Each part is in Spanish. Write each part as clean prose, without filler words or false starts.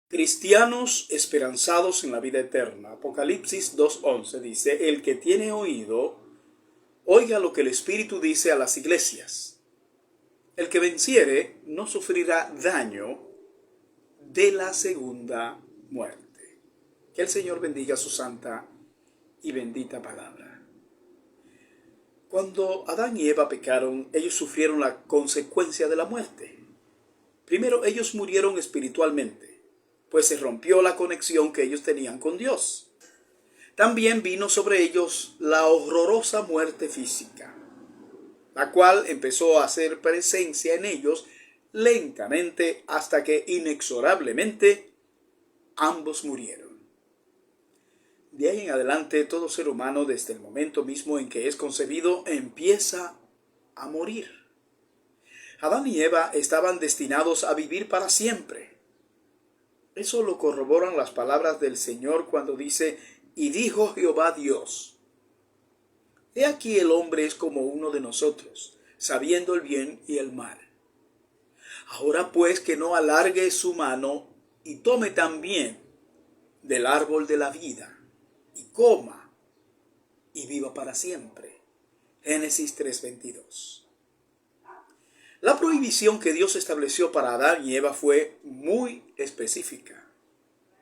Cristianos esperanzados en la vida eterna. Apocalipsis 2:11 dice: el que tiene oído, oiga lo que el Espíritu dice a las iglesias. El que venciere no sufrirá daño de la segunda muerte. Que el Señor bendiga su santa y bendita palabra. Cuando Adán y Eva pecaron, ellos sufrieron la consecuencia de la muerte. Primero, ellos murieron espiritualmente, pues se rompió la conexión que ellos tenían con Dios. También vino sobre ellos la horrorosa muerte física, la cual empezó a hacer presencia en ellos lentamente hasta que inexorablemente ambos murieron. De ahí en adelante, todo ser humano, desde el momento mismo en que es concebido, empieza a morir. Adán y Eva estaban destinados a vivir para siempre. Eso lo corroboran las palabras del Señor cuando dice: y dijo Jehová Dios: he aquí el hombre es como uno de nosotros, sabiendo el bien y el mal. Ahora pues que no alargue su mano y tome también del árbol de la vida, y coma, y viva para siempre. Génesis 3:22. La prohibición que Dios estableció para Adán y Eva fue muy específica.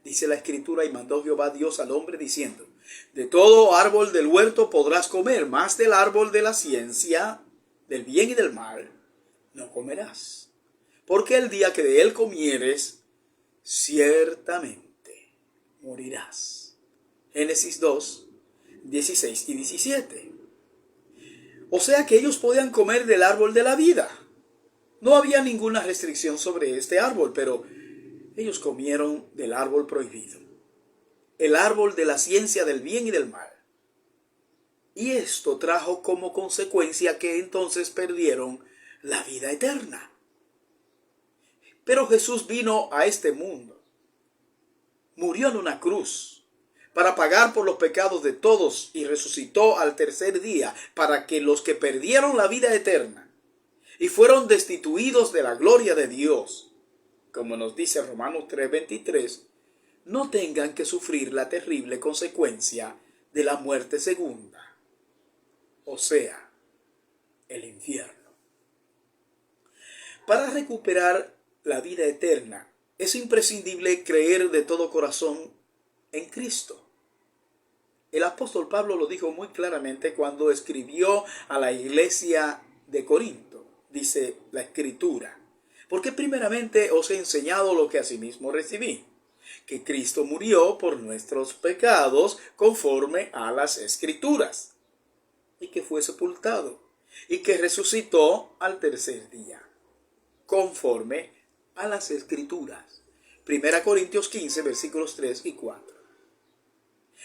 Dice la Escritura: y mandó Jehová Dios al hombre diciendo: de todo árbol del huerto podrás comer, mas del árbol de la ciencia, del bien y del mal, no comerás. Porque el día que de él comieres, ciertamente morirás. Génesis 2, 16 y 17. O sea que ellos podían comer del árbol de la vida. No había ninguna restricción sobre este árbol, pero ellos comieron del árbol prohibido, el árbol de la ciencia del bien y del mal. Y esto trajo como consecuencia que entonces perdieron la vida eterna. Pero Jesús vino a este mundo, murió en una cruz para pagar por los pecados de todos y resucitó al tercer día para que los que perdieron la vida eterna y fueron destituidos de la gloria de Dios, como nos dice Romanos 3:23, no tengan que sufrir la terrible consecuencia de la muerte segunda, o sea, el infierno. Para recuperar la vida eterna, es imprescindible creer de todo corazón en Cristo. El apóstol Pablo lo dijo muy claramente cuando escribió a la iglesia de Corinto. Dice la Escritura: porque primeramente os he enseñado lo que asimismo recibí, que Cristo murió por nuestros pecados conforme a las Escrituras, y que fue sepultado, y que resucitó al tercer día, conforme a las Escrituras. 1 Corintios 15, versículos 3 y 4.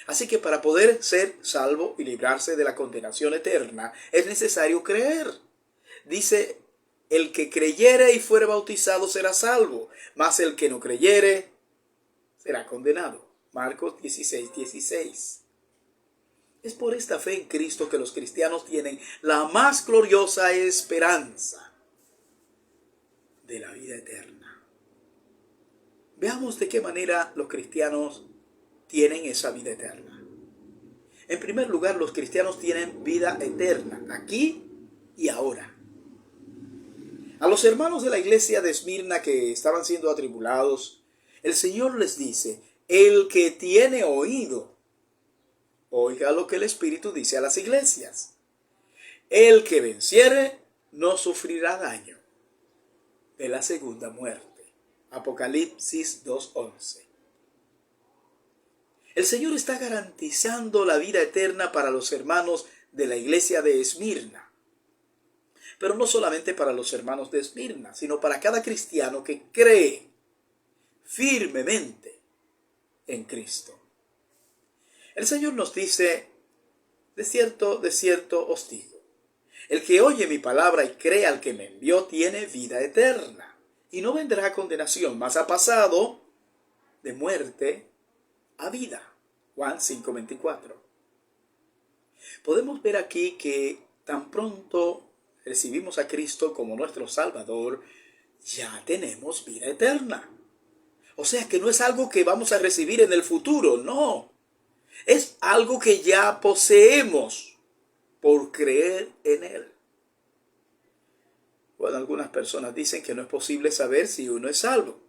Así que para poder ser salvo y librarse de la condenación eterna, es necesario creer. Dice: el que creyere y fuere bautizado será salvo, mas el que no creyere será condenado. Marcos 16:16. Es por esta fe en Cristo que los cristianos tienen la más gloriosa esperanza de la vida eterna. Veamos de qué manera los cristianos tienen esa vida eterna. En primer lugar, los cristianos tienen vida eterna, aquí y ahora. A los hermanos de la iglesia de Esmirna que estaban siendo atribulados, el Señor les dice: el que tiene oído, oiga lo que el Espíritu dice a las iglesias. El que venciere no sufrirá daño de la segunda muerte. Apocalipsis 2:11. El Señor está garantizando la vida eterna para los hermanos de la iglesia de Esmirna. Pero no solamente para los hermanos de Esmirna, sino para cada cristiano que cree firmemente en Cristo. El Señor nos dice: de cierto os digo, el que oye mi palabra y cree al que me envió tiene vida eterna, y no vendrá a condenación, mas ha pasado de muerte a vida. Juan 5:24. Podemos ver aquí que tan pronto recibimos a Cristo como nuestro Salvador, ya tenemos vida eterna. O sea que no es algo que vamos a recibir en el futuro, no. Es algo que ya poseemos por creer en Él. Bueno, algunas personas dicen que no es posible saber si uno es salvo.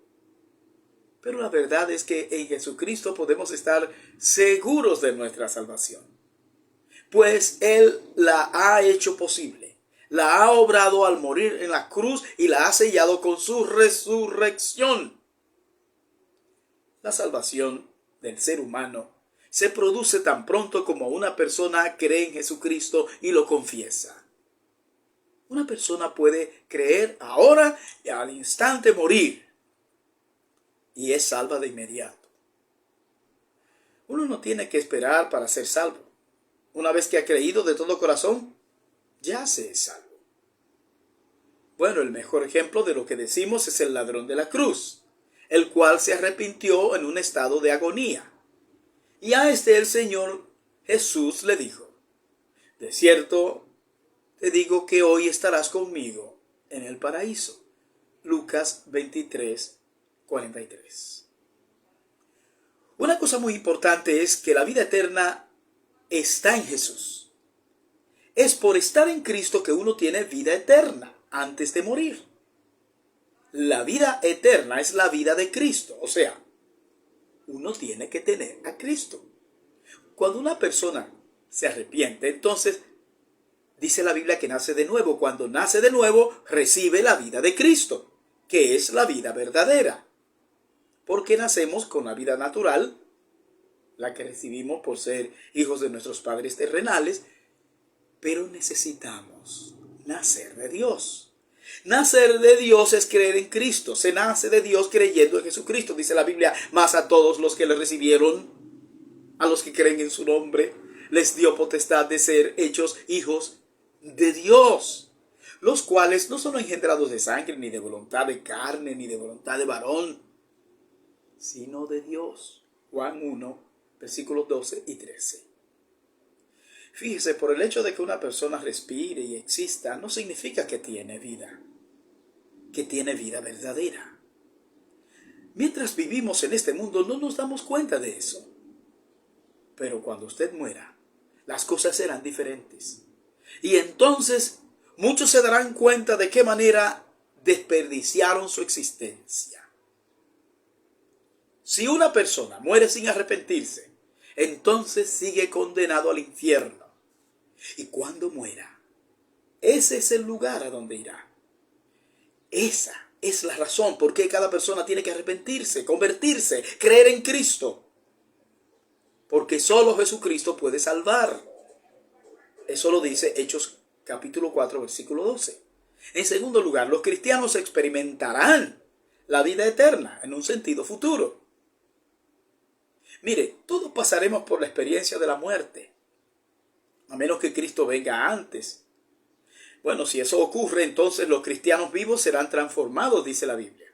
Pero la verdad es que en Jesucristo podemos estar seguros de nuestra salvación. Pues Él la ha hecho posible. La ha obrado al morir en la cruz y la ha sellado con su resurrección. La salvación del ser humano se produce tan pronto como una persona cree en Jesucristo y lo confiesa. Una persona puede creer ahora y al instante morir y es salva de inmediato. Uno no tiene que esperar para ser salvo. Una vez que ha creído de todo corazón, ya se es salvo. Bueno, el mejor ejemplo de lo que decimos es el ladrón de la cruz, el cual se arrepintió en un estado de agonía. Y a el Señor Jesús le dijo: de cierto te digo que hoy estarás conmigo en el paraíso. Lucas 23, 43. Una cosa muy importante es que la vida eterna está en Jesús. Es por estar en Cristo que uno tiene vida eterna antes de morir. La vida eterna es la vida de Cristo, o sea, uno tiene que tener a Cristo. Cuando una persona se arrepiente, entonces dice la Biblia que nace de nuevo. Cuando nace de nuevo, recibe la vida de Cristo, que es la vida verdadera. Porque nacemos con la vida natural, la que recibimos por ser hijos de nuestros padres terrenales, pero necesitamos nacer de Dios. Nacer de Dios es creer en Cristo. Se nace de Dios creyendo en Jesucristo. Dice la Biblia: mas a todos los que le recibieron, a los que creen en su nombre, les dio potestad de ser hechos hijos de Dios, los cuales no son engendrados de sangre, ni de voluntad de carne, ni de voluntad de varón, sino de Dios. Juan 1, versículos 12 y 13. Fíjese, por el hecho de que una persona respire y exista, no significa que tiene vida verdadera. Mientras vivimos en este mundo no nos damos cuenta de eso. Pero cuando usted muera, las cosas serán diferentes. Y entonces muchos se darán cuenta de qué manera desperdiciaron su existencia. Si una persona muere sin arrepentirse, entonces sigue condenado al infierno. Y cuando muera, ese es el lugar a donde irá. Esa es la razón por qué cada persona tiene que arrepentirse, convertirse, creer en Cristo. Porque solo Jesucristo puede salvar. Eso lo dice Hechos capítulo 4, versículo 12. En segundo lugar, los cristianos experimentarán la vida eterna en un sentido futuro. Mire, todos pasaremos por la experiencia de la muerte, a menos que Cristo venga antes. Bueno, si eso ocurre, entonces los cristianos vivos serán transformados, dice la Biblia.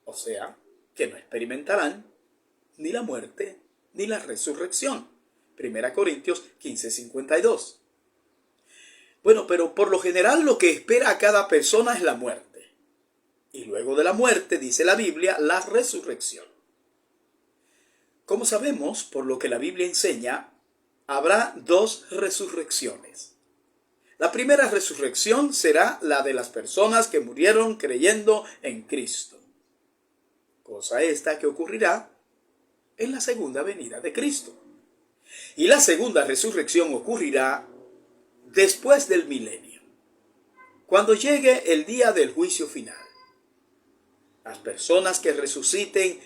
O sea, que no experimentarán ni la muerte ni la resurrección. 1 Corintios 15, 52. Bueno, pero por lo general lo que espera a cada persona es la muerte. Y luego de la muerte, dice la Biblia, la resurrección. Como sabemos, por lo que la Biblia enseña, habrá dos resurrecciones. La primera resurrección será la de las personas que murieron creyendo en Cristo. Cosa esta que ocurrirá en la segunda venida de Cristo. Y la segunda resurrección ocurrirá después del milenio, cuando llegue el día del juicio final. Las personas que resuciten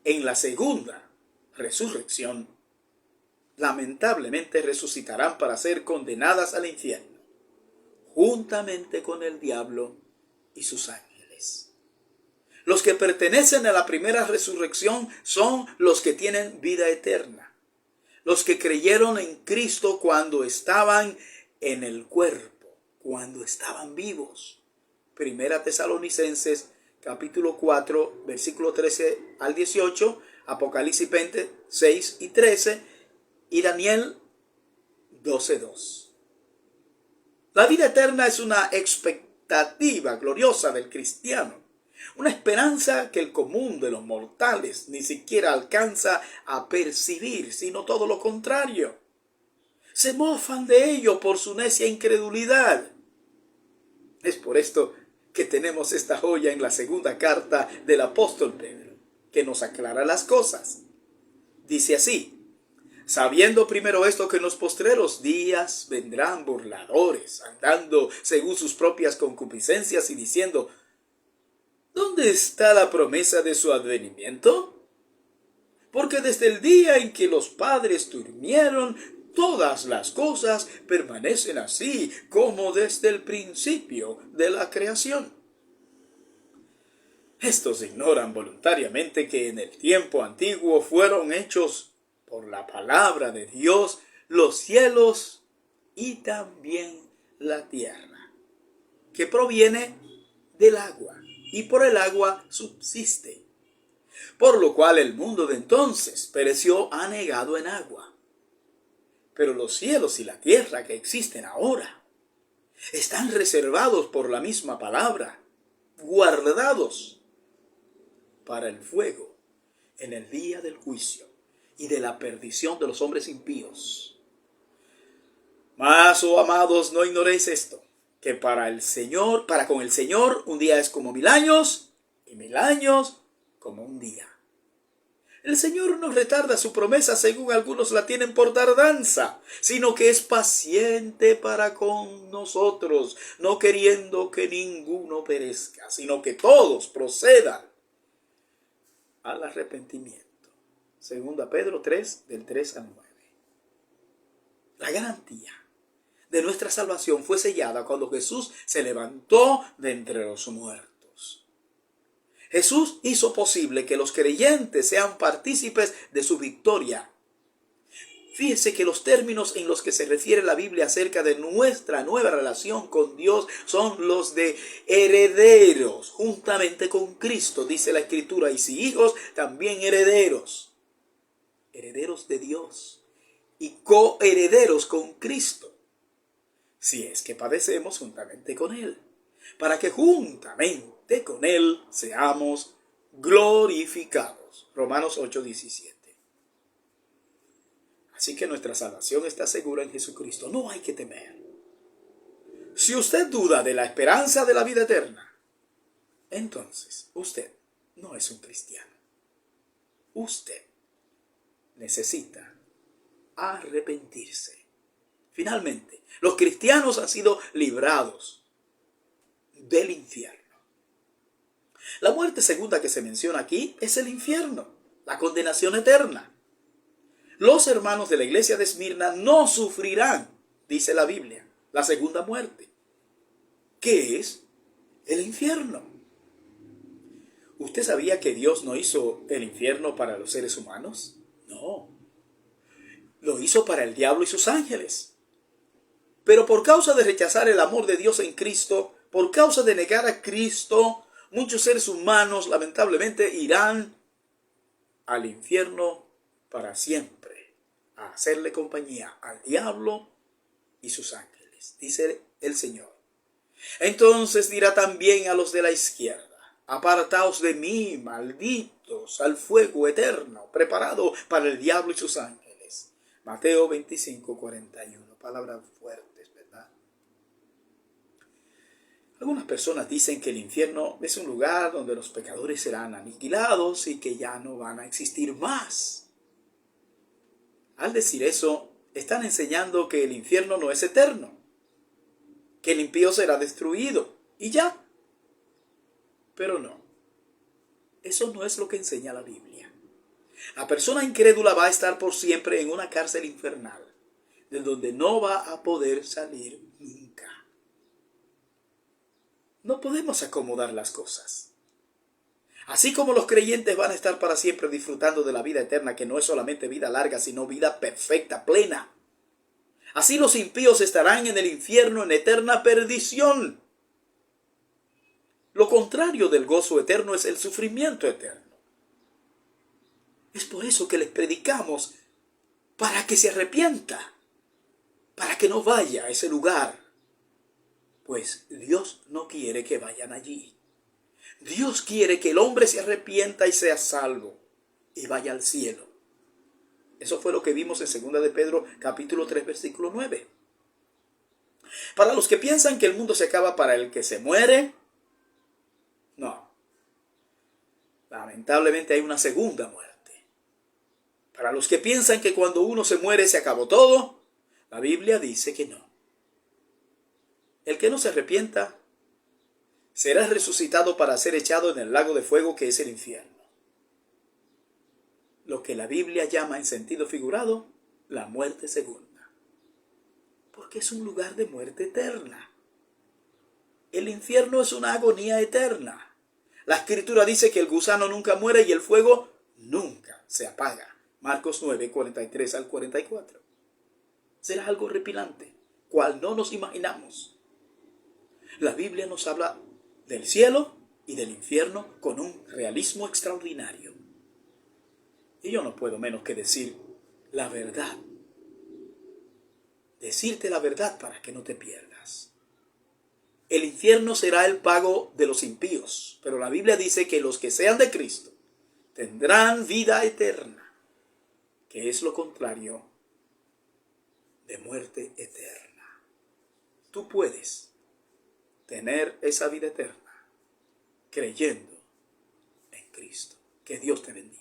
en la segunda resurrección, lamentablemente resucitarán para ser condenadas al infierno, juntamente con el diablo y sus ángeles. Los que pertenecen a la primera resurrección son los que tienen vida eterna, los que creyeron en Cristo cuando estaban en el cuerpo, cuando estaban vivos. Primera Tesalonicenses capítulo 4, versículo 13 al 18, Apocalipsis 20, 6 y 13 y Daniel 12, 2. La vida eterna es una expectativa gloriosa del cristiano. Una esperanza que el común de los mortales ni siquiera alcanza a percibir, sino todo lo contrario. Se mofan de ello por su necia incredulidad. Es por esto que tenemos esta joya en la segunda carta del apóstol Pedro, que nos aclara las cosas. Dice así: sabiendo primero esto, que en los postreros días vendrán burladores, andando según sus propias concupiscencias y diciendo: ¿dónde está la promesa de su advenimiento? Porque desde el día en que los padres durmieron, todas las cosas permanecen así como desde el principio de la creación. Estos ignoran voluntariamente que en el tiempo antiguo fueron hechos por la palabra de Dios los cielos y también la tierra, que proviene del agua, y por el agua subsiste. Por lo cual el mundo de entonces pereció anegado en agua. Pero los cielos y la tierra que existen ahora están reservados por la misma palabra, guardados para el fuego en el día del juicio y de la perdición de los hombres impíos. Mas, oh amados, no ignoréis esto, que para con el Señor un día es como 1000 años, y 1000 años como un día. El Señor no retarda su promesa, según algunos la tienen por tardanza, sino que es paciente para con nosotros, no queriendo que ninguno perezca, sino que todos procedan al arrepentimiento. Segunda Pedro 3, del 3 al 9. La garantía de nuestra salvación fue sellada cuando Jesús se levantó de entre los muertos. Jesús hizo posible que los creyentes sean partícipes de su victoria. Fíjese que los términos en los que se refiere la Biblia acerca de nuestra nueva relación con Dios son los de herederos, juntamente con Cristo, dice la Escritura, y si hijos, también herederos. Herederos de Dios y coherederos con Cristo, si es que padecemos juntamente con Él, para que juntamente con Él seamos glorificados. Romanos 8:17. Así que nuestra salvación está segura en Jesucristo. No hay que temer. Si usted duda de la esperanza de la vida eterna, entonces usted no es un cristiano. Usted necesita arrepentirse. Finalmente, los cristianos han sido librados del infierno. La muerte segunda que se menciona aquí es el infierno, la condenación eterna. Los hermanos de la iglesia de Esmirna no sufrirán, dice la Biblia, la segunda muerte, que es el infierno. ¿Usted sabía que Dios no hizo el infierno para los seres humanos? No. Lo hizo para el diablo y sus ángeles. Pero por causa de rechazar el amor de Dios en Cristo, por causa de negar a Cristo, muchos seres humanos lamentablemente irán al infierno para siempre, a hacerle compañía al diablo y sus ángeles, dice el Señor. Entonces dirá también a los de la izquierda: apartaos de mí, malditos, al fuego eterno, preparado para el diablo y sus ángeles. Mateo 25:41. Palabras fuertes, ¿verdad? Algunas personas dicen que el infierno es un lugar donde los pecadores serán aniquilados y que ya no van a existir más. Al decir eso, están enseñando que el infierno no es eterno, que el impío será destruido y ya. Pero no, eso no es lo que enseña la Biblia. La persona incrédula va a estar por siempre en una cárcel infernal, de donde no va a poder salir nunca. No podemos acomodar las cosas. Así como los creyentes van a estar para siempre disfrutando de la vida eterna, que no es solamente vida larga, sino vida perfecta, plena. Así los impíos estarán en el infierno en eterna perdición. Lo contrario del gozo eterno es el sufrimiento eterno. Es por eso que les predicamos para que se arrepienta, para que no vaya a ese lugar, pues Dios no quiere que vayan allí. Dios quiere que el hombre se arrepienta y sea salvo y vaya al cielo. Eso fue lo que vimos en 2 de Pedro capítulo 3 versículo 9. Para los que piensan que el mundo se acaba para el que se muere, no. Lamentablemente hay una segunda muerte. Para los que piensan que cuando uno se muere se acabó todo, la Biblia dice que no. El que no se arrepienta será resucitado para ser echado en el lago de fuego que es el infierno. Lo que la Biblia llama en sentido figurado, la muerte segunda. Porque es un lugar de muerte eterna. El infierno es una agonía eterna. La Escritura dice que el gusano nunca muere y el fuego nunca se apaga. Marcos 9, 43 al 44. Será algo repilante, cual no nos imaginamos. La Biblia nos habla del cielo y del infierno con un realismo extraordinario. Y yo no puedo menos que decir la verdad. Decirte la verdad para que no te pierdas. El infierno será el pago de los impíos, pero la Biblia dice que los que sean de Cristo tendrán vida eterna, que es lo contrario de muerte eterna. Tú puedes tener esa vida eterna creyendo en Cristo. Que Dios te bendiga.